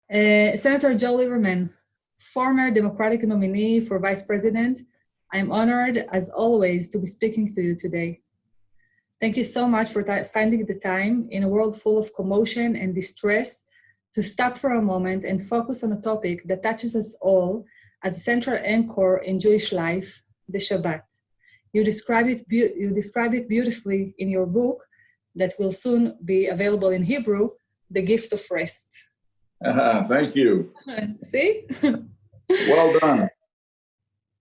Senator Joe Lieberman, former Democratic nominee for Vice President, I'm honored, as always, to be speaking to you today. Thank you so much for finding the time in a world full of commotion and distress to stop for a moment and focus on a topic that touches us all as a central anchor in Jewish life, the Shabbat. You describe it beautifully in your book that will soon be available in Hebrew, The Gift of Rest. Thank you. See? Well done.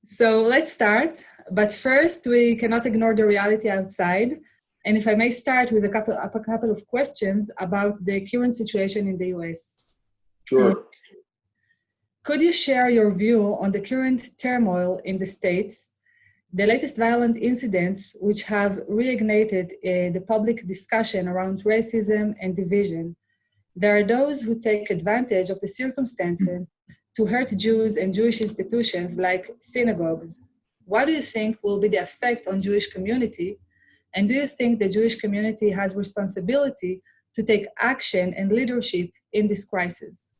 So let's start, but first we cannot ignore the reality outside. And if I may start with a couple of questions about the current situation in the US. Sure. Could you share your view on the current turmoil in the States, the latest violent incidents which have reignited the public discussion around racism and division? There are those who take advantage of the circumstances to hurt Jews and Jewish institutions like synagogues. What do you think will be the effect on Jewish community? And do you think the Jewish community has responsibility to take action and leadership in this crisis?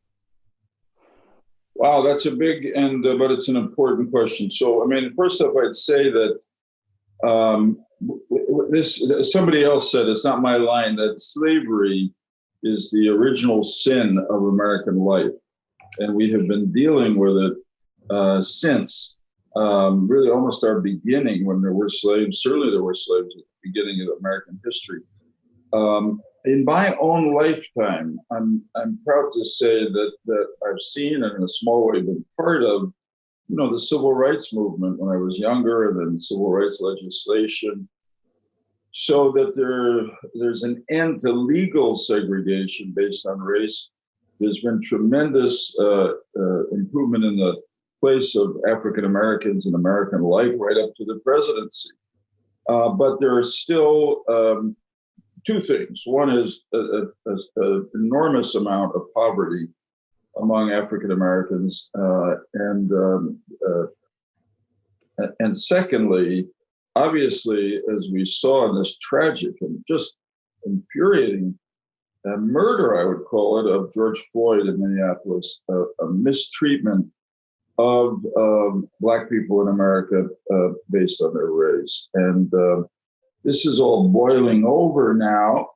Wow, that's a big but it's an important question. So, I mean, first off, I'd say that somebody else said, it's not my line, that slavery is the original sin of American life. And we have been dealing with it since really almost our beginning when there were slaves. Certainly there were slaves at the beginning of American history. In my own lifetime, I'm proud to say that I've seen and in a small way been part of, the civil rights movement when I was younger, and then civil rights legislation, so that there's an end to legal segregation based on race. There's been tremendous improvement in the place of African Americans in American life right up to the presidency. But there are still two things. One is an enormous amount of poverty among African Americans, and secondly, obviously, as we saw in this tragic and just infuriating murder, I would call it, of George Floyd in Minneapolis, a mistreatment of Black people in America based on their race. And this is all boiling over now,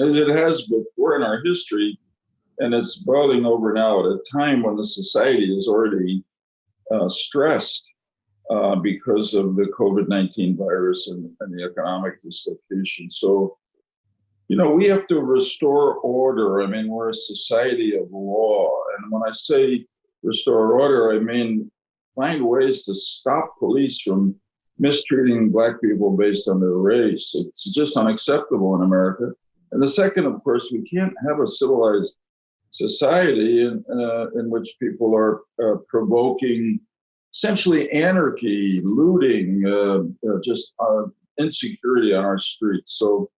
as it has before in our history, and it's boiling over now at a time when the society is already stressed because of the COVID-19 virus and the economic dislocation. So, we have to restore order. I mean, we're a society of law. And when I say restore order, I mean find ways to stop police from mistreating Black people based on their race. It's just unacceptable in America. And the second, of course, we can't have a civilized society in which people are provoking essentially anarchy, looting, just insecurity on our streets. So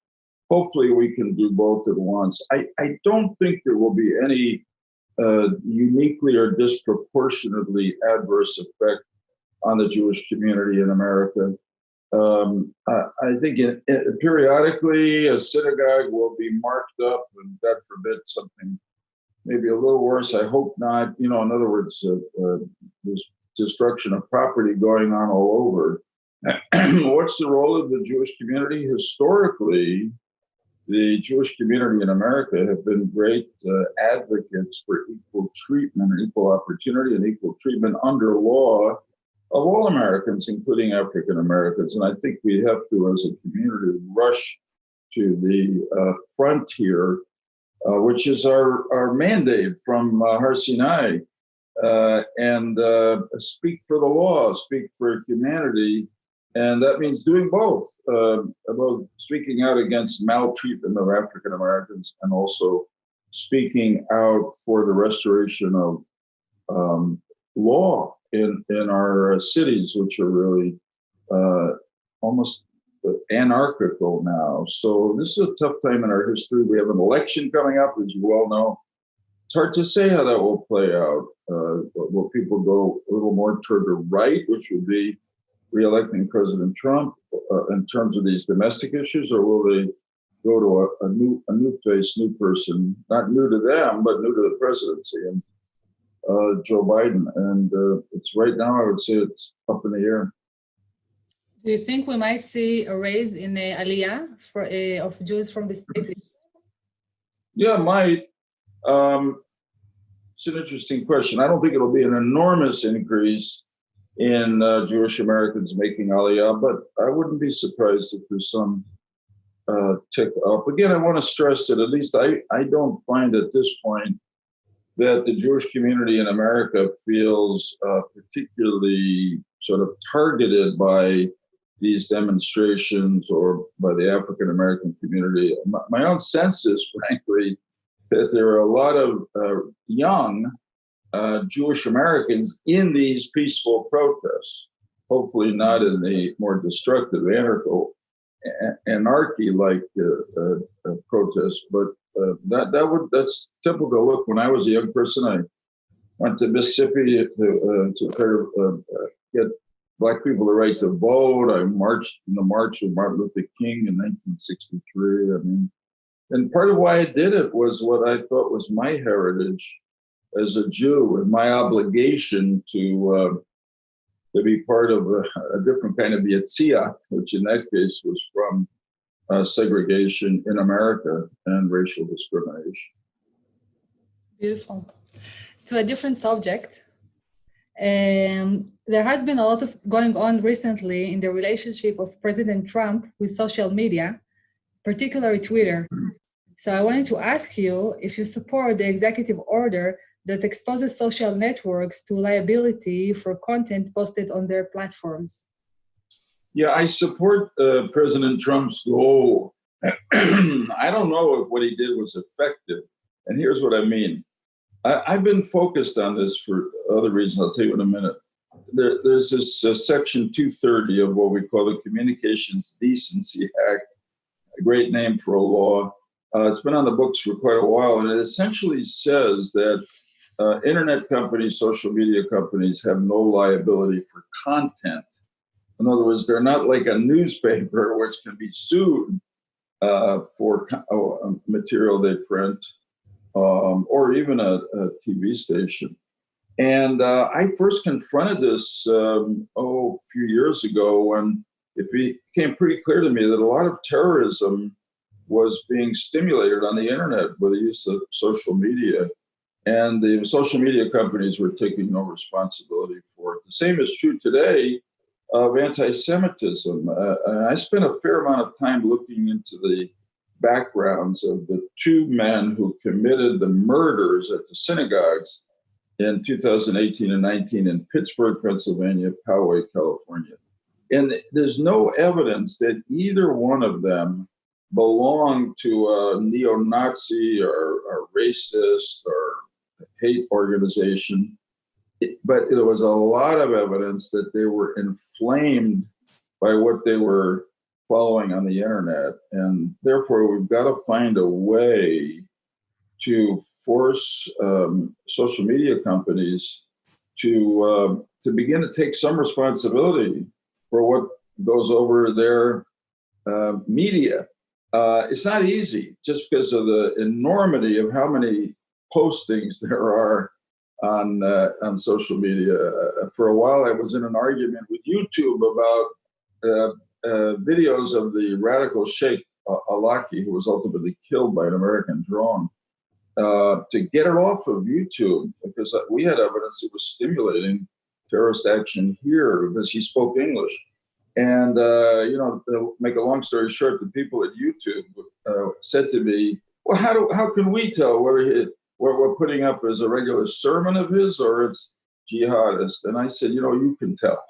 hopefully we can do both at once. I don't think there will be any uniquely or disproportionately adverse effect on the Jewish community in America. I think periodically a synagogue will be marked up, and God forbid something maybe a little worse. I hope not. In other words, there's destruction of property going on all over. What's the role of the Jewish community? Historically, the Jewish community in America have been great advocates for equal treatment, equal opportunity, and equal treatment under law of all Americans, including African Americans. And I think we have to, as a community, rush to the frontier, which is our mandate from Har Sinai, and speak for the law, speak for humanity. And that means doing both, both speaking out against maltreatment of African Americans and also speaking out for the restoration of law in our cities, which are really almost anarchical now. So this is a tough time in our history. We have an election coming up, as you well know. It's hard to say how that will play out. Will people go a little more toward the right, which would be re-electing President Trump in terms of these domestic issues, or will they go to a new face, new person, not new to them, but new to the presidency? And Joe Biden. And it's right now, I would say it's up in the air. Do you think we might see a raise in Aliyah of Jews from the state? Yeah, might. It's an interesting question. I don't think it'll be an enormous increase in Jewish Americans making Aliyah, but I wouldn't be surprised if there's some tick up. Again, I want to stress that at least I don't find at this point that the Jewish community in America feels particularly sort of targeted by these demonstrations or by the African American community. My own sense is, frankly, that there are a lot of young Jewish Americans in these peaceful protests, hopefully not in the more destructive anarchy-like protests, but that's typical. Look, when I was a young person, I went to Mississippi to get Black people the right to vote. I marched in the March with Martin Luther King in 1963. I mean, and part of why I did it was what I thought was my heritage as a Jew and my obligation to be part of a different kind of Yetziat, which in that case was from segregation in America and racial discrimination. Beautiful. To a different subject, there has been a lot of going on recently in the relationship of President Trump with social media, particularly Twitter. So I wanted to ask you if you support the executive order that exposes social networks to liability for content posted on their platforms. Yeah, I support President Trump's goal. I don't know if what he did was effective. And here's what I mean. I've been focused on this for other reasons. I'll tell you in a minute. There's this section 230 of what we call the Communications Decency Act, a great name for a law. It's been on the books for quite a while, and it essentially says that internet companies, social media companies have no liability for content. In other words, they're not like a newspaper which can be sued for material they print, or even a TV station. And I first confronted this, a few years ago when it became pretty clear to me that a lot of terrorism was being stimulated on the internet with the use of social media. And the social media companies were taking no responsibility for it. The same is true today of anti-Semitism. I spent a fair amount of time looking into the backgrounds of the two men who committed the murders at the synagogues in 2018 and 19 in Pittsburgh, Pennsylvania, Poway, California. And there's no evidence that either one of them belonged to a neo-Nazi or racist or hate organization. But there was a lot of evidence that they were inflamed by what they were following on the internet. And therefore, we've got to find a way to force social media companies to begin to take some responsibility for what goes over their media. It's not easy just because of the enormity of how many postings there are on social media. For a while, I was in an argument with YouTube about videos of the radical Sheikh Alaki, who was ultimately killed by an American drone, to get it off of YouTube because we had evidence it was stimulating terrorist action here because he spoke English. And, to make a long story short, the people at YouTube said to me, well, how can we tell whether what we're putting up is a regular sermon of his or it's jihadist? And I said, you can tell.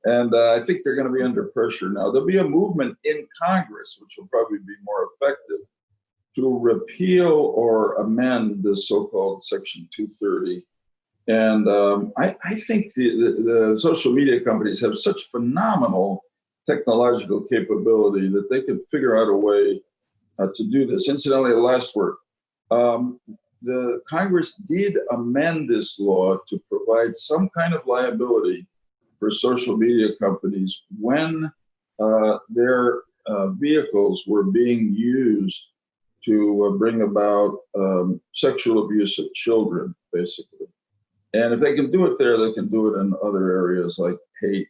And I think they're going to be under pressure now. There'll be a movement in Congress, which will probably be more effective, to repeal or amend the so-called Section 230. And I think the social media companies have such phenomenal technological capability that they can figure out a way to do this. Incidentally, the last word. The Congress did amend this law to provide some kind of liability for social media companies when their vehicles were being used to bring about sexual abuse of children, basically. And if they can do it there, they can do it in other areas like hate,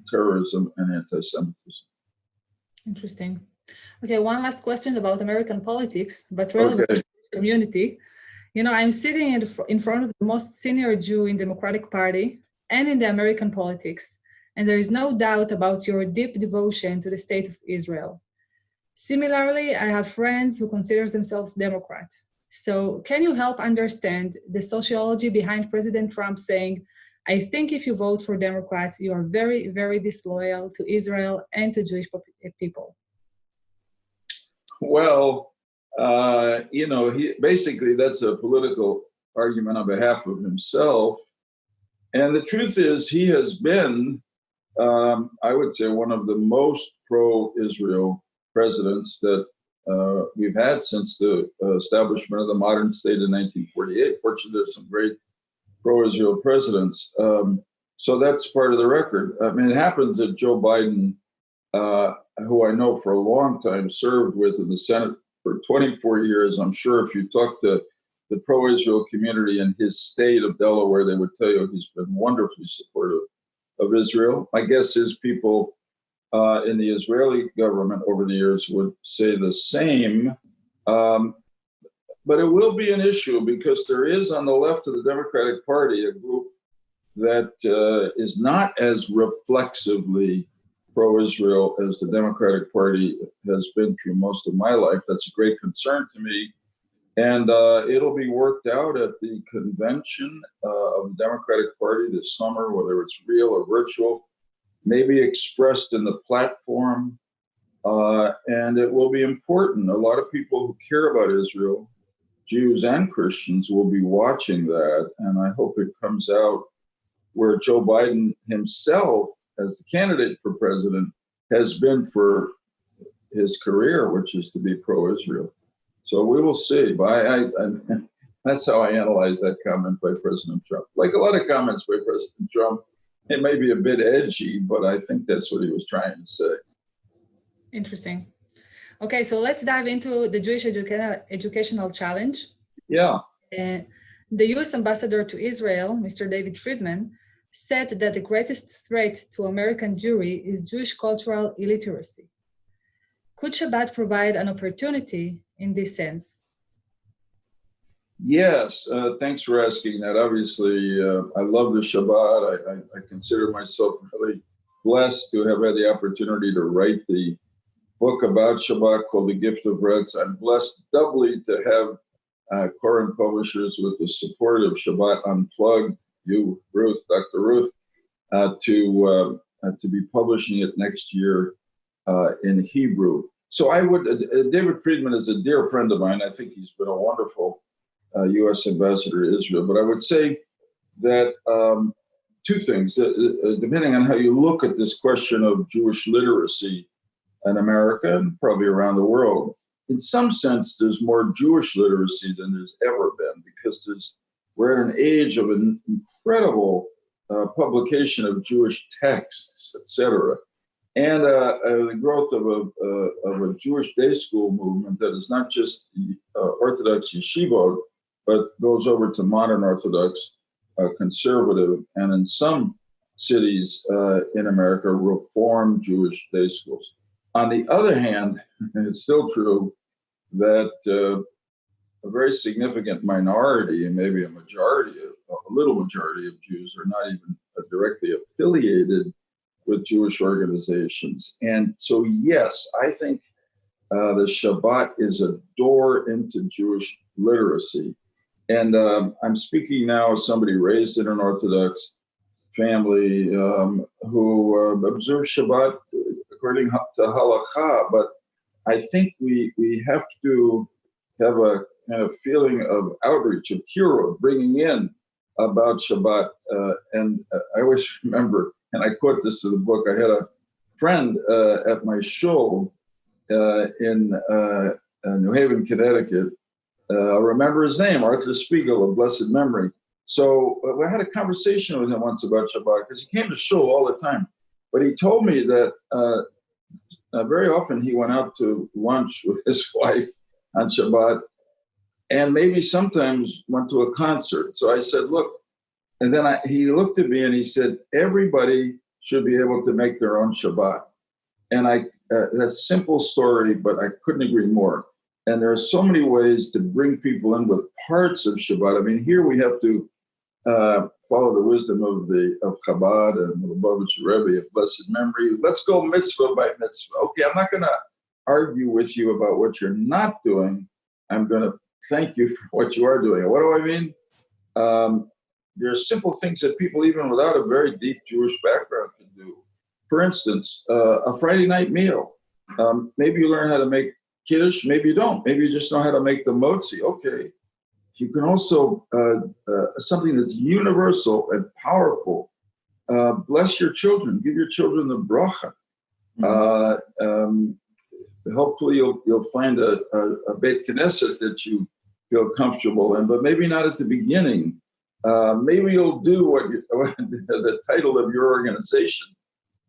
terrorism, and anti-Semitism. Interesting. Okay, one last question about American politics, but relevant to the community. You know, I'm sitting in front of the most senior Jew in the Democratic Party and in the American politics, and there is no doubt about your deep devotion to the state of Israel. Similarly, I have friends who consider themselves Democrat. So can you help understand the sociology behind President Trump saying, I think if you vote for Democrats, you are very, very disloyal to Israel and to Jewish people? Well, you know, basically that's a political argument on behalf of himself. And the truth is he has been, I would say, one of the most pro-Israel presidents that we've had since the establishment of the modern state in 1948. Fortunately, there's some great pro-Israel presidents. So that's part of the record. I mean, it happens that Joe Biden, who I know for a long time, served with in the Senate for 24 years. I'm sure if you talk to the pro-Israel community in his state of Delaware, they would tell you he's been wonderfully supportive of Israel. My guess is people in the Israeli government over the years would say the same. But it will be an issue because there is on the left of the Democratic Party a group that is not as reflexively pro-Israel as the Democratic Party has been through most of my life. That's a great concern to me. And it'll be worked out at the convention of the Democratic Party this summer, whether it's real or virtual, maybe expressed in the platform. And it will be important. A lot of people who care about Israel, Jews and Christians, will be watching that. And I hope it comes out where Joe Biden himself, as the candidate for president, has been for his career, which is to be pro-Israel. So we will see. But that's how I analyze that comment by President Trump. Like a lot of comments by President Trump, it may be a bit edgy, but I think that's what he was trying to say. Interesting. Okay, so let's dive into the Jewish educational challenge. Yeah. The U.S. ambassador to Israel, Mr. David Friedman, said that the greatest threat to American Jewry is Jewish cultural illiteracy. Could Shabbat provide an opportunity in this sense? Yes, thanks for asking that. Obviously, I love the Shabbat. I consider myself really blessed to have had the opportunity to write the book about Shabbat called The Gift of Reds. I'm blessed doubly to have Koren Publishers with the support of Shabbat Unplugged, you, Ruth, Dr. Ruth, to be publishing it next year in Hebrew. So I would, David Friedman is a dear friend of mine. I think he's been a wonderful U.S. ambassador to Israel. But I would say that two things, depending on how you look at this question of Jewish literacy in America and probably around the world. In some sense, there's more Jewish literacy than there's ever been because we're at an age of an incredible publication of Jewish texts, etc., and the growth of a Jewish day school movement that is not just Orthodox yeshivot, but goes over to modern Orthodox, conservative, and in some cities in America, Reform Jewish day schools. On the other hand, it's still true that a very significant minority, and maybe a little majority of Jews are not even directly affiliated with Jewish organizations. And so, yes, I think the Shabbat is a door into Jewish literacy. And I'm speaking now as somebody raised in an Orthodox family who observes Shabbat according to halakha, but I think we have to have a kind of feeling of outreach, of hero, bringing in about Shabbat. And I always remember, and I quote this in the book, I had a friend at my shul in New Haven, Connecticut. I remember his name, Arthur Spiegel of blessed memory. So I had a conversation with him once about Shabbat because he came to shul all the time. But he told me that very often he went out to lunch with his wife on Shabbat and maybe sometimes went to a concert. So I said, look, And then he looked at me and he said, everybody should be able to make their own Shabbat. And that's a simple story, but I couldn't agree more. And there are so many ways to bring people in with parts of Shabbat. I mean, here we have to follow the wisdom of Chabad and the Lubavitch Rebbe of blessed memory. Let's go mitzvah by mitzvah. Okay, I'm not going to argue with you about what you're not doing. I'm going to thank you for what you are doing. What do I mean? There are simple things that people, even without a very deep Jewish background, can do. For instance, a Friday night meal. Maybe you learn how to make kiddush, maybe you don't. Maybe you just know how to make the motzi. Okay. You can also, something that's universal and powerful, bless your children, give your children the bracha. Hopefully you'll find a Beit Knesset that you feel comfortable in, but maybe not at the beginning. Maybe you'll do what the title of your organization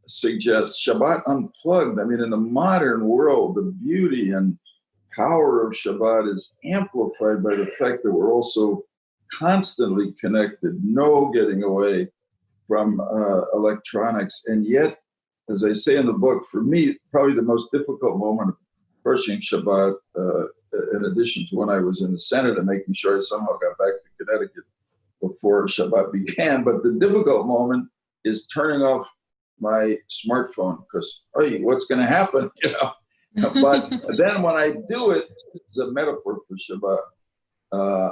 suggests, Shabbat Unplugged. I mean, in the modern world, the beauty and power of Shabbat is amplified by the fact that we're also constantly connected, no getting away from electronics. And yet, as I say in the book, for me, probably the most difficult moment of approaching Shabbat, in addition to when I was in the Senate and making sure I somehow got back to Connecticut before Shabbat began, but the difficult moment is turning off my smartphone because, hey, what's going to happen, you know? But then when I do it, this is a metaphor for Shabbat.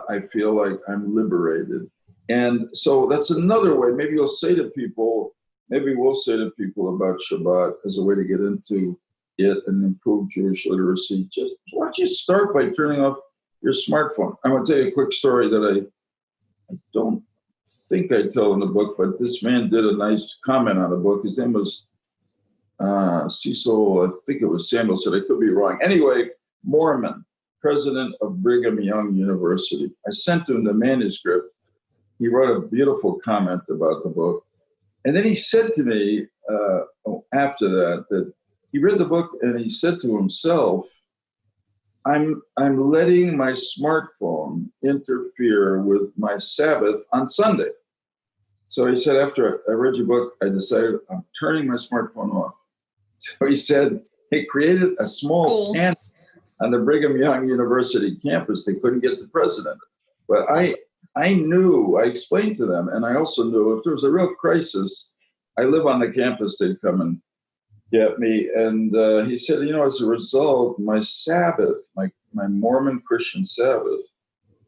I feel like I'm liberated. And so that's another way. Maybe you'll say to people, maybe we'll say to people about Shabbat as a way to get into it and improve Jewish literacy. Just why don't you start by turning off your smartphone? I'm going to tell you a quick story that I don't think I tell in the book, but this man did a nice comment on the book. His name was Cecil, I think it was Samuel, said I could be wrong. Anyway, Mormon, president of Brigham Young University. I sent him the manuscript. He wrote a beautiful comment about the book. And then he said to me after that he read the book and he said to himself, I'm letting my smartphone interfere with my Sabbath on Sunday. So he said, after I read your book, I decided I'm turning my smartphone off. So he said he created a small tent on the Brigham Young University campus. They couldn't get the president. But I knew, I explained to them, and I also knew if there was a real crisis, I live on the campus, they'd come and get me. And he said, you know, as a result, my Sabbath, my Mormon Christian Sabbath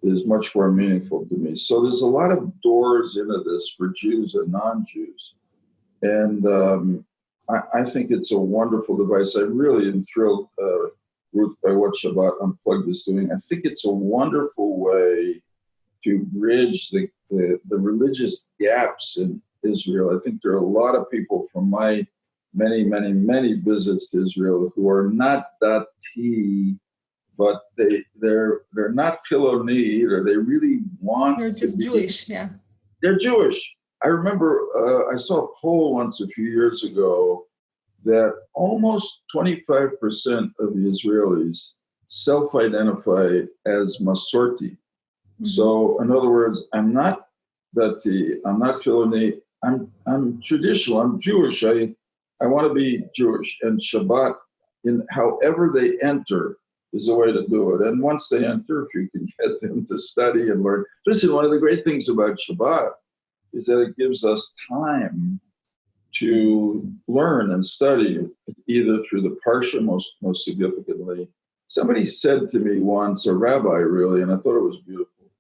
is much more meaningful to me. So there's a lot of doors into this for Jews and non-Jews. And I think it's a wonderful device. I really am thrilled, Ruth, by what Shabbat Unplugged is doing. I think it's a wonderful way to bridge the religious gaps in Israel. I think there are a lot of people from my many visits to Israel who are not dati, but they're not Filoni, or they really want. They're just Jewish, yeah. They're Jewish. I remember I saw a poll once a few years ago that almost 25% of the Israelis self-identify as Masorti. Mm-hmm. So, in other words, I'm not dati, I'm not Filoni, I'm traditional, I'm Jewish. I want to be Jewish, and Shabbat, in however they enter, is a way to do it. And once they enter, if you can get them to study and learn. Listen, one of the great things about Shabbat is that it gives us time to learn and study, either through the Parsha, most significantly. Somebody said to me once, a rabbi really, and I thought it was beautiful,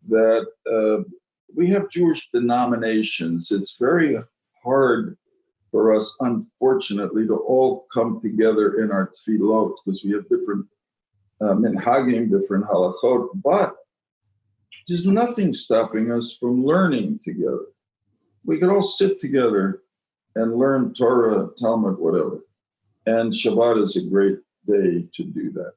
that we have Jewish denominations. It's very hard for us, unfortunately, to all come together in our tefillot because we have different minhagim, different halachot, but there's nothing stopping us from learning together. We could all sit together and learn Torah, Talmud, whatever. And Shabbat is a great day to do that.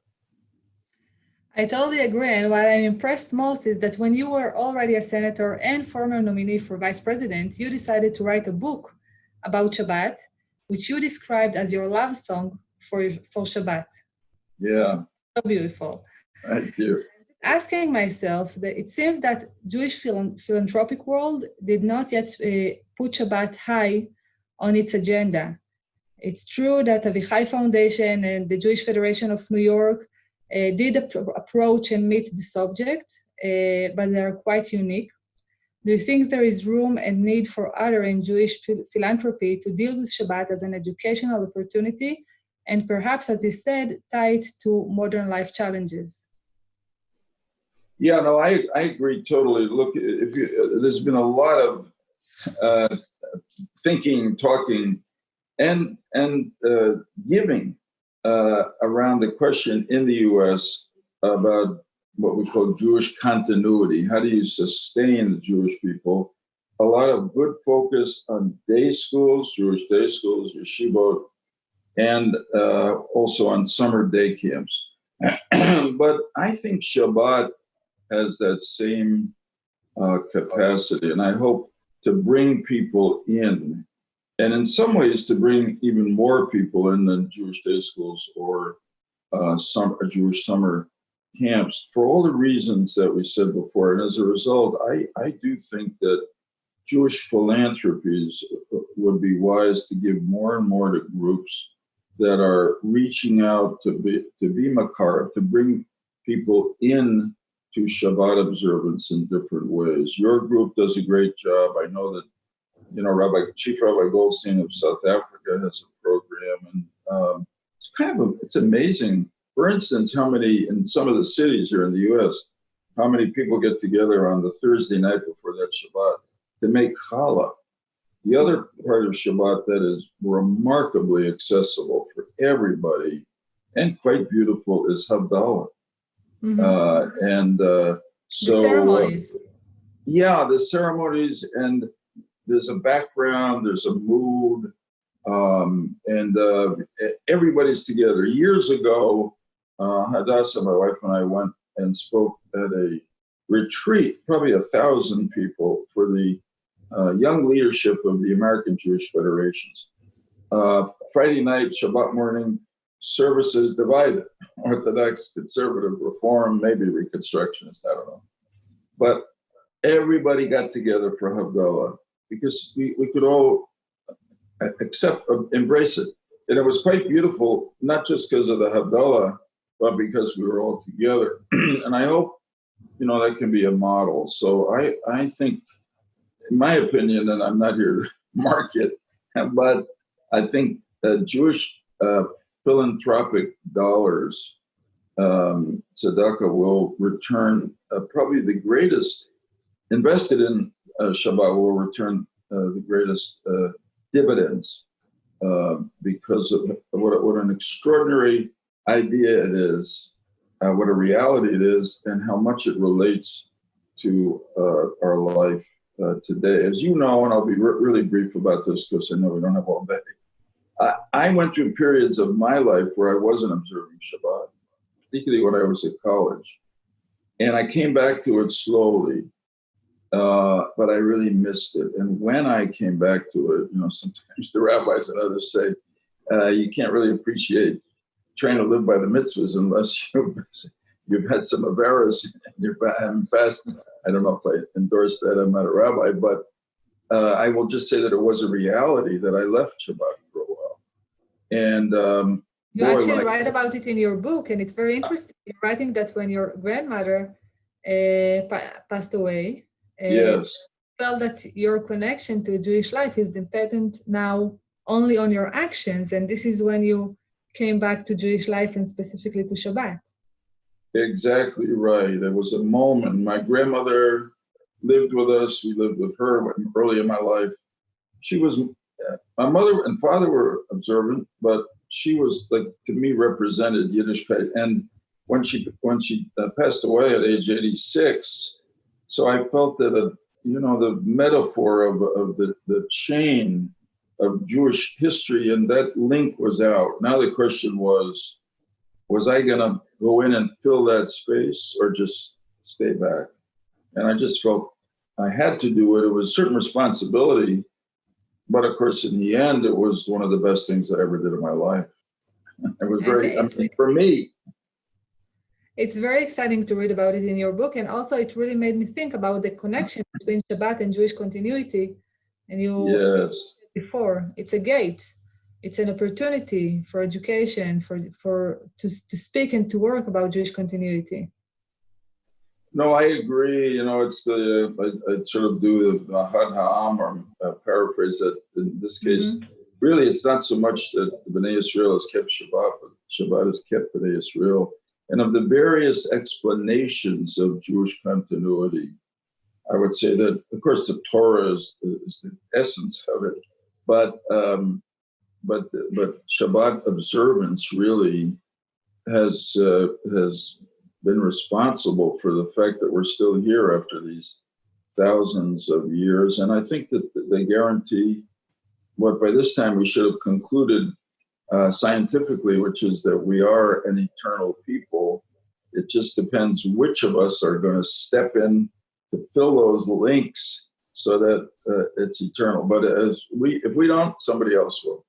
I totally agree. And what I'm impressed most is that when you were already a senator and former nominee for vice president, you decided to write a book about Shabbat, which you described as your love song for Shabbat. Yeah. So beautiful. Thank you. asking myself that it seems that Jewish philanthropic world did not yet put Shabbat high on its agenda. It's true that Avichai Foundation and the Jewish Federation of New York did approach and meet the subject, but they are quite unique. Do you think there is room and need for other in Jewish philanthropy to deal with Shabbat as an educational opportunity and perhaps, as you said, tie it to modern life challenges? Yeah, no, I agree totally. Look, there's been a lot of thinking, talking, and giving around the question in the U.S. about what we call Jewish continuity. How do you sustain the Jewish people? A lot of good focus on day schools, Jewish day schools, yeshivot, and also on summer day camps. But I think Shabbat has that same capacity, and I hope to bring people in, and in some ways to bring even more people in than Jewish day schools or Jewish summer camps, for all the reasons that we said before. And as a result, I do think that Jewish philanthropies would be wise to give more and more to groups that are reaching out to be makar, to bring people in to Shabbat observance in different ways. Your group does a great job. I know that, Chief Rabbi Goldstein of South Africa has a program, and it's amazing. For instance, how many in some of the cities here in the U.S., how many people get together on the Thursday night before that Shabbat to make challah. The other part of Shabbat that is remarkably accessible for everybody and quite beautiful is Havdalah. Mm-hmm. The ceremonies. The ceremonies, and there's a background, there's a mood, and everybody's together. Years ago, Hadassah, my wife, and I went and spoke at a retreat, probably 1,000 people, for the young leadership of the American Jewish Federations. Friday night, Shabbat morning, services divided. Orthodox, conservative, reform, maybe Reconstructionist, I don't know. But everybody got together for Havdalah because we could all embrace it. And it was quite beautiful, not just because of the Havdalah, but because we were all together. And I hope, that can be a model. So I think, in my opinion, and I'm not here to market, but I think Jewish philanthropic dollars, tzedakah, will return probably the greatest, invested in Shabbat will return the greatest dividends because of what an extraordinary idea it is, what a reality it is, and how much it relates to our life today. As you know, and I'll be really brief about this because I know we don't have all day, I went through periods of my life where I wasn't observing Shabbat, particularly when I was at college. And I came back to it slowly, but I really missed it. And when I came back to it, sometimes the rabbis and others say, you can't really appreciate trying to live by the mitzvahs unless you've had some averas in your past. I don't know if I endorse that. I'm not a rabbi, but I will just say that it was a reality that I left Shabbat for a while. And you actually write about it in your book, and it's very interesting. You're writing that when your grandmother passed away, yes, you felt that your connection to Jewish life is dependent now only on your actions, and this is when you came back to Jewish life and specifically to Shabbat. Exactly right. There was a moment. My grandmother lived with us. We lived with her early in my life. She was, my mother and father were observant, but she was, like, to me, represented Yiddishkeit. And when she passed away at age 86, so I felt that the metaphor of the chain of Jewish history, and that link was out. Now the question was I going to go in and fill that space or just stay back? And I just felt I had to do it. It was a certain responsibility, but of course, in the end, it was one of the best things I ever did in my life. It was for me. It's very exciting to read about it in your book, and also it really made me think about the connection between Shabbat and Jewish continuity. And you before, it's a gate, it's an opportunity for education, to speak and to work about Jewish continuity. No, I agree. You know, it's I sort of do the Had Ha'am, or paraphrase it in this case. Really, it's not so much that the Bnei Israel has kept Shabbat, but Shabbat has kept Bnei Israel. And of the various explanations of Jewish continuity, I would say that, of course, the Torah is the essence of it, but Shabbat observance really has been responsible for the fact that we're still here after these thousands of years. And I think that they guarantee what by this time we should have concluded scientifically, which is that we are an eternal people. It just depends which of us are going to step in to fill those links so that it's eternal. But if we don't, somebody else will.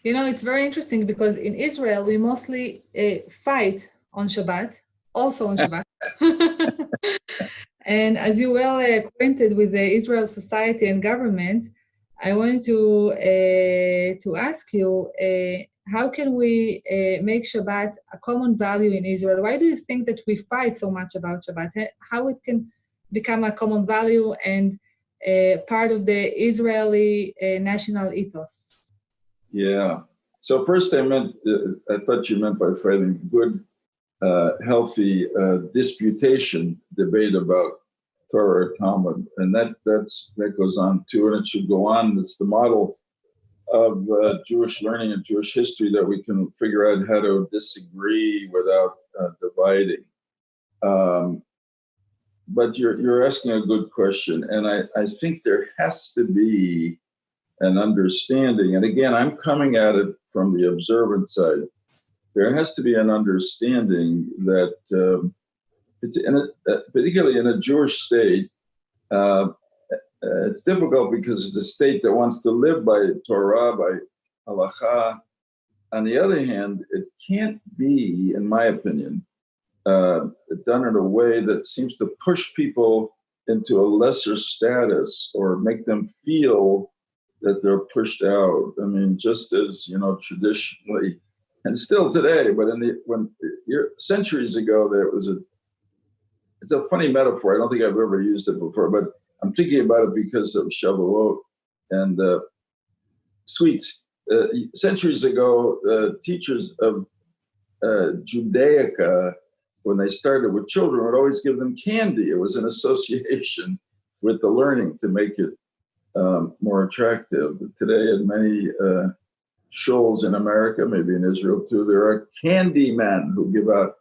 You know, it's very interesting because in Israel, we mostly fight on Shabbat, also on Shabbat. And as you well acquainted with the Israel society and government, I wanted to ask you, how can we make Shabbat a common value in Israel? Why do you think that we fight so much about Shabbat? How it can become a common value and part of the Israeli national ethos? Yeah. So first I thought you meant by fighting good, healthy disputation, debate about Torah or Talmud, and that goes on too, and it should go on. It's the model of Jewish learning and Jewish history that we can figure out how to disagree without dividing. But you're asking a good question, and I think there has to be an understanding. And again, I'm coming at it from the observant side. There has to be an understanding that particularly in a Jewish state, it's difficult because it's a state that wants to live by Torah, by halacha. On the other hand, it can't be, in my opinion, done in a way that seems to push people into a lesser status or make them feel that they're pushed out. I mean, just as, you know, traditionally, and still today, but centuries ago, it's a funny metaphor. I don't think I've ever used it before, but I'm thinking about it because of Shavuot and sweets. Centuries ago, teachers of Judaica, when they started with children, would always give them candy. It was an association with the learning to make it more attractive. Today, in many shuls in America, maybe in Israel too, there are candy men who give out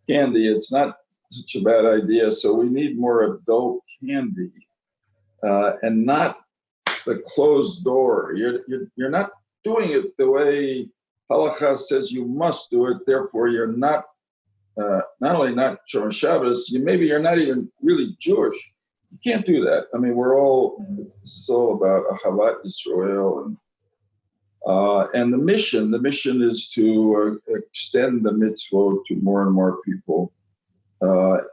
candy. It's not such a bad idea. So we need more adult candy and not the closed door. You're not doing it the way halakha says you must do it. Therefore, you're not only not Shomer Shabbos, maybe you're not even really Jewish. You can't do that. I mean, it's all about Ahavat Yisrael, and the mission is to extend the mitzvot to more and more people,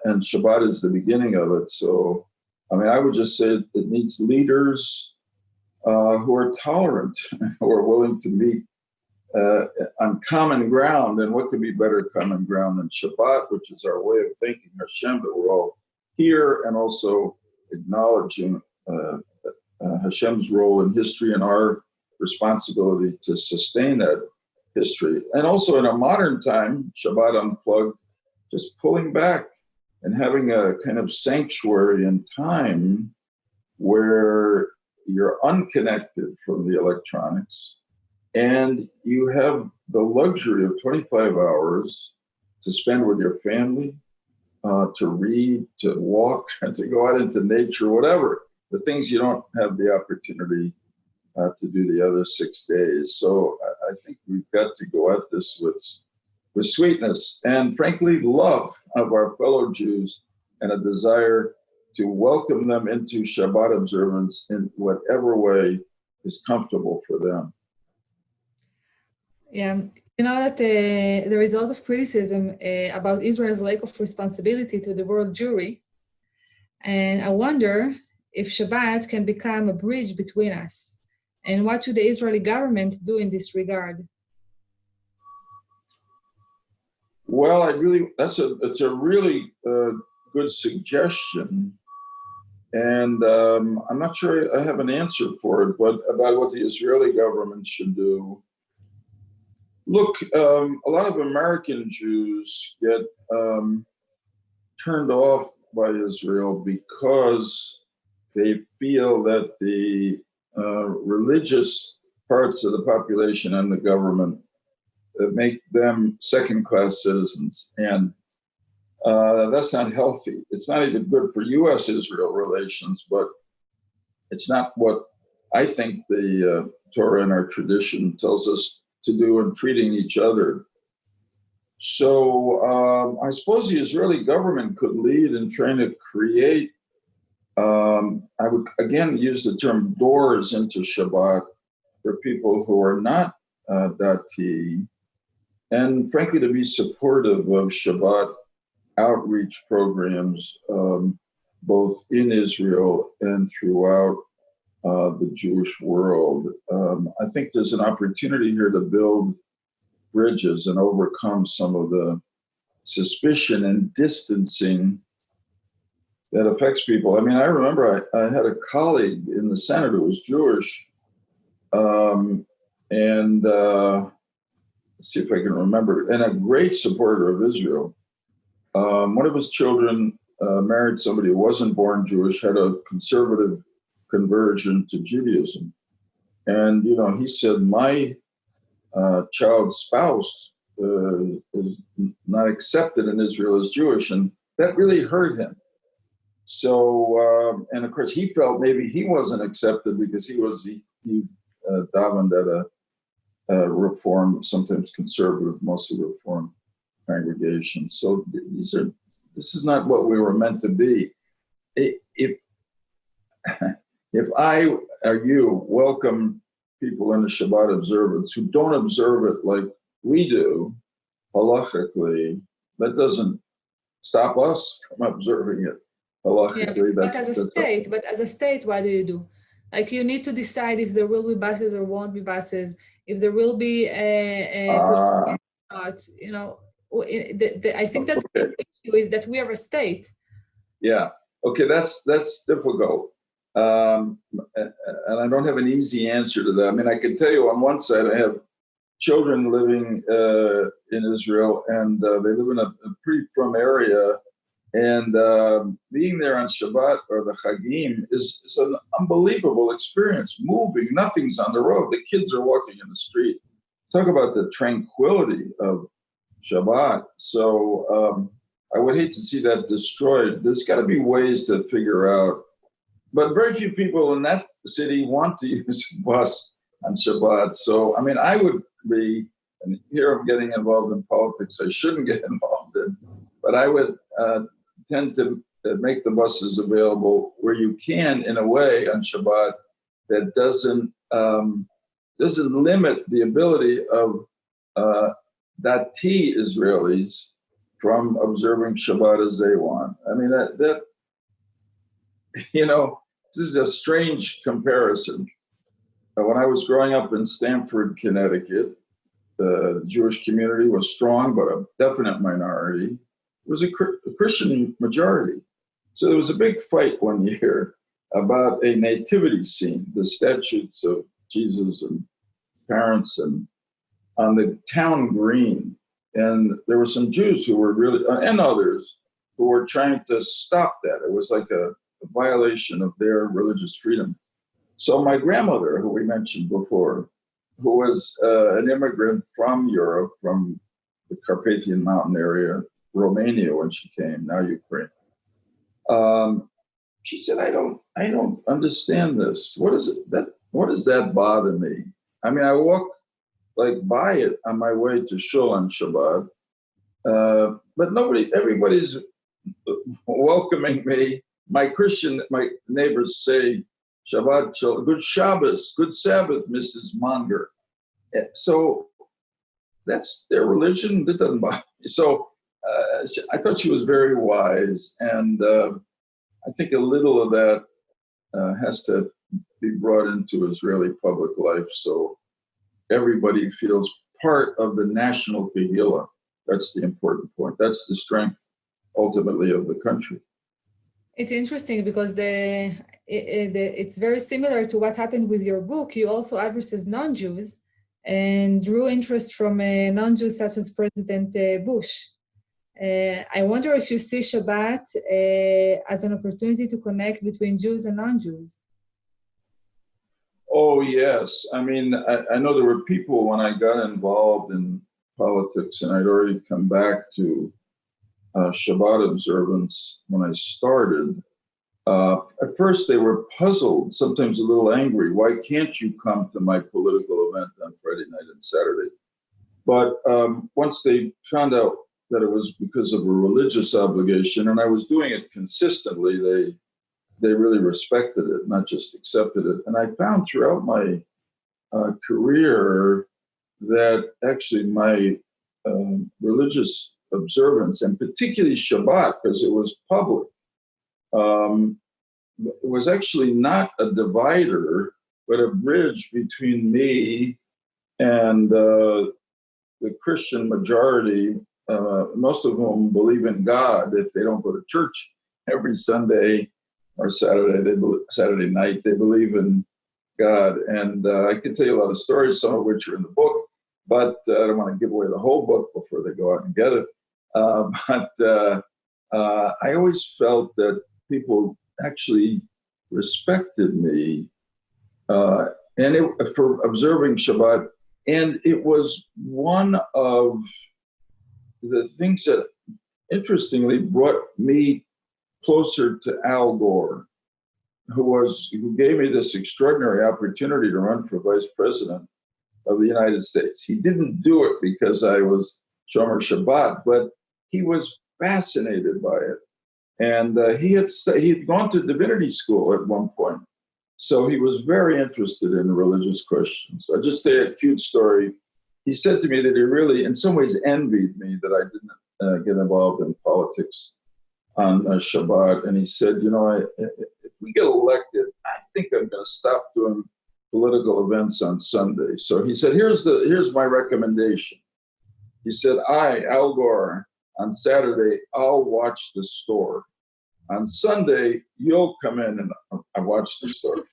and Shabbat is the beginning of it. So, I mean, I would just say it needs leaders who are tolerant, who are willing to meet on common ground. And what could be better common ground than Shabbat, which is our way of thanking Hashem that we're all here, and also acknowledging Hashem's role in history and our responsibility to sustain that history. And also in a modern time, Shabbat Unplugged, just pulling back and having a kind of sanctuary and time where you're unconnected from the electronics and you have the luxury of 25 hours to spend with your family, to read, to walk, and to go out into nature, whatever, the things you don't have the opportunity to do the other 6 days. So I think we've got to go at this with sweetness and, frankly, love of our fellow Jews and a desire to welcome them into Shabbat observance in whatever way is comfortable for them. Yeah, You know that there is a lot of criticism about Israel's lack of responsibility to the world Jewry. And I wonder if Shabbat can become a bridge between us. And what should the Israeli government do in this regard? Well, it's a really good suggestion. And I'm not sure I have an answer for it, but about what the Israeli government should do. Look, a lot of American Jews get turned off by Israel because they feel that the religious parts of the population and the government make them second-class citizens. And that's not healthy. It's not even good for U.S.-Israel relations, but it's not what I think the Torah and our tradition tells us to do in treating each other. So I suppose the Israeli government could lead in trying to create, I would again use the term doors into Shabbat for people who are not Dati, and frankly to be supportive of Shabbat outreach programs, both in Israel and throughout the Jewish world. I think there's an opportunity here to build bridges and overcome some of the suspicion and distancing that affects people. I mean, I remember I had a colleague in the Senate who was Jewish, and let's see if I can remember, and a great supporter of Israel. One of his children married somebody who wasn't born Jewish, had a conservative conversion to Judaism. And, you know, he said, my child's spouse is not accepted in Israel as Jewish. And that really hurt him. So, and of course, he felt maybe he wasn't accepted because he davened at a reform, sometimes conservative, mostly reform congregation. So this is not what we were meant to be. If I or you welcome people in the Shabbat observance who don't observe it like we do, halachically, that doesn't stop us from observing it halachically. Yeah, but as a state, what do you do? Like, you need to decide if there will be buses or won't be buses, if there will be you know, I think that the issue is that we are a state. Yeah. Okay, that's difficult. And I don't have an easy answer to that. I mean, I can tell you on one side, I have children living in Israel, and they live in a pretty frum area. And being there on Shabbat or the Chagim is an unbelievable experience. Moving, nothing's on the road. The kids are walking in the street. Talk about the tranquility of Shabbat. So I would hate to see that destroyed. There's got to be ways to figure out. But very few people in that city want to use a bus on Shabbat. So, I mean, I would be, and here I'm getting involved in politics I shouldn't get involved in, but I would tend to make the buses available where you can in a way on Shabbat that doesn't limit the ability of Dati Israelis from observing Shabbat as they want. I mean, that you know, this is a strange comparison. When I was growing up in Stamford, Connecticut, the Jewish community was strong, but a definite minority. It was a Christian majority. So there was a big fight one year about a nativity scene, the statues of Jesus and parents, and on the town green. And there were some Jews who were really, and others, who were trying to stop that. It was like a violation of their religious freedom. So my grandmother, who we mentioned before, who was an immigrant from Europe, from the Carpathian Mountain area, Romania when she came, now Ukraine. She said, I don't understand this. What does that bother me? I mean, I walk like by it on my way to Shul on Shabbat, but everybody's welcoming me. My neighbors say, Shabbat Shalom, good Shabbos, good Sabbath, Mrs. Monger. So that's their religion. That doesn't bother me. So I thought she was very wise, and I think a little of that has to be brought into Israeli public life, so everybody feels part of the national Kehillah. That's the important point. That's the strength, ultimately, of the country. It's interesting because it's very similar to what happened with your book. You also addresses non-Jews and drew interest from non-Jews such as President Bush. I wonder if you see Shabbat as an opportunity to connect between Jews and non-Jews. Oh, yes. I mean, I know there were people when I got involved in politics, and I'd already come back to Shabbat observance when I started. At first, they were puzzled, sometimes a little angry. Why can't you come to my political event on Friday night and Saturday? But once they found out that it was because of a religious obligation, and I was doing it consistently, they really respected it, not just accepted it. And I found throughout my career that actually my religious observance, and particularly Shabbat, because it was public, was actually not a divider, but a bridge between me and the Christian majority, most of whom believe in God if they don't go to church every Sunday or Saturday night. They believe in God. And I can tell you a lot of stories, some of which are in the book, but I don't want to give away the whole book before they go out and get it. But I always felt that people actually respected me for observing Shabbat. And it was one of the things that, interestingly, brought me closer to Al Gore, who gave me this extraordinary opportunity to run for vice president of the United States. He didn't do it because I was Shomer Shabbat, but he was fascinated by it. And he had gone to divinity school at one point. So he was very interested in religious questions. I'll just say a cute story. He said to me that he really, in some ways, envied me that I didn't get involved in politics on Shabbat. And he said, if we get elected, I think I'm going to stop doing political events on Sunday. So he said, here's my recommendation. He said, Al Gore, on Saturday, I'll watch the store. On Sunday, you'll come in and I watch the store.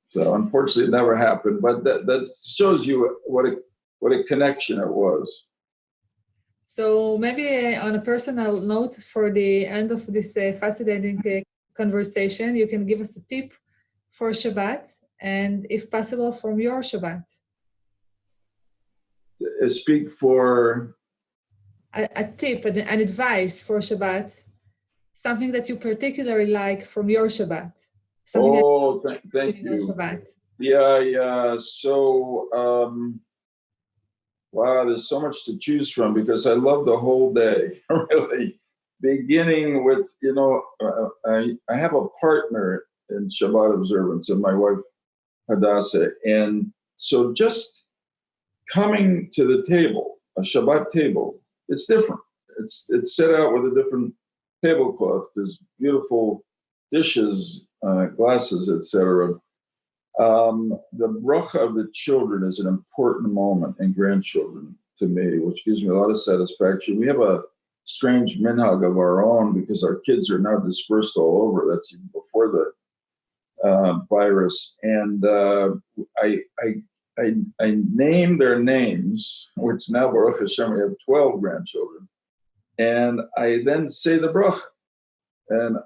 So unfortunately, it never happened. But that shows you what a connection it was. So maybe on a personal note, for the end of this fascinating conversation, you can give us a tip for Shabbat, and if possible, from your Shabbat. Speak for? A tip, an advice for Shabbat, something that you particularly like from your Shabbat. Thank you. Shabbat. Yeah. So, wow, there's so much to choose from because I love the whole day, really. Beginning with, I have a partner in Shabbat observance, and my wife, Hadassah. And so just coming to the table, a Shabbat table, it's different. It's set out with a different tablecloth. There's beautiful dishes, glasses, etc. The bracha of the children is an important moment, and grandchildren to me, which gives me a lot of satisfaction. We have a strange minhag of our own because our kids are now dispersed all over. That's even before the virus. And I name their names, which now, Baruch Hashem, we have 12 grandchildren. And I then say the bracha. And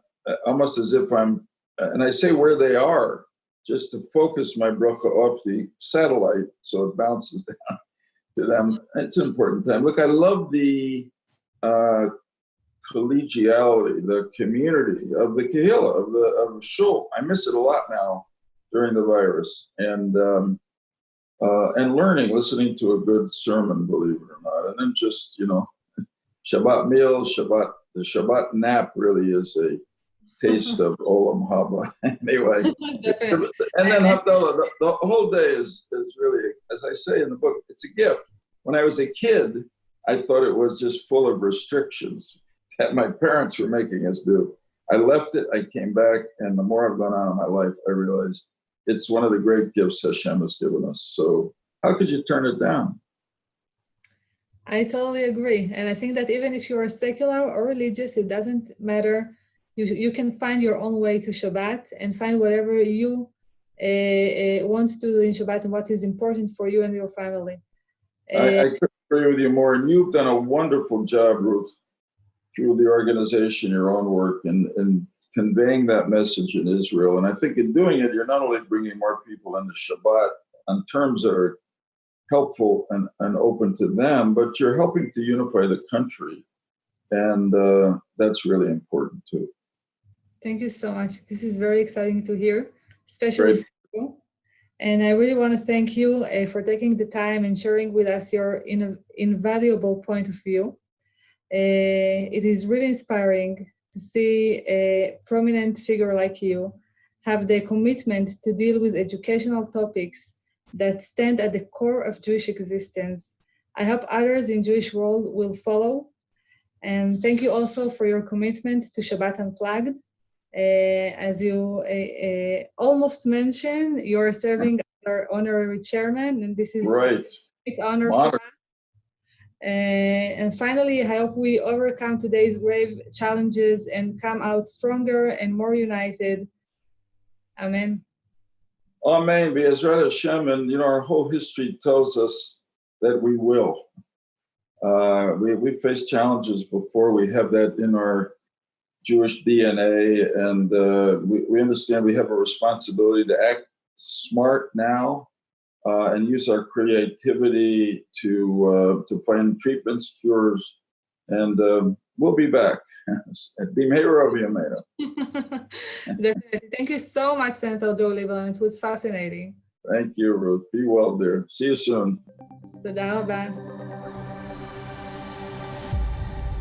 almost as if and I say where they are, just to focus my bracha off the satellite so it bounces down to them. It's an important time. Look, I love the collegiality, the community of the Kehillah, of the shul. I miss it a lot now during the virus. And learning, listening to a good sermon, believe it or not. And then just, Shabbat meals, the Shabbat nap really is a taste of Olam Haba. Anyway, and then Havdalah, the whole day is really, as I say in the book, it's a gift. When I was a kid, I thought it was just full of restrictions that my parents were making us do. I left it, I came back, and the more I've gone on in my life, I realized it's one of the great gifts Hashem has given us. So how could you turn it down? I totally agree. And I think that even if you are secular or religious, it doesn't matter. You can find your own way to Shabbat and find whatever you want to do in Shabbat and what is important for you and your family. I couldn't agree with you more. And you've done a wonderful job, Ruth, through the organization, your own work, and conveying that message in Israel. And I think in doing it, you're not only bringing more people into Shabbat on terms that are helpful and open to them, but you're helping to unify the country. And that's really important too. Thank you so much. This is very exciting to hear, especially for you. And I really want to thank you for taking the time and sharing with us your invaluable point of view. It is really inspiring to see a prominent figure like you have the commitment to deal with educational topics that stand at the core of Jewish existence. I hope others in Jewish world will follow. And thank you also for your commitment to Shabbat Unplugged. As you almost mentioned, you are serving as our honorary chairman, and this is right. a big honor for us. And finally, I hope we overcome today's grave challenges and come out stronger and more united. Amen. Amen. Be'ezrat Hashem, and our whole history tells us that we will. We faced challenges before. We have that in our Jewish DNA, and we understand we have a responsibility to act smart now and use our creativity to find treatments, cures, and we'll be back. Thank you so much, Senator Joe Lieberman. It was fascinating. Thank you, Ruth. Be well, dear. See you soon. תודה רבה.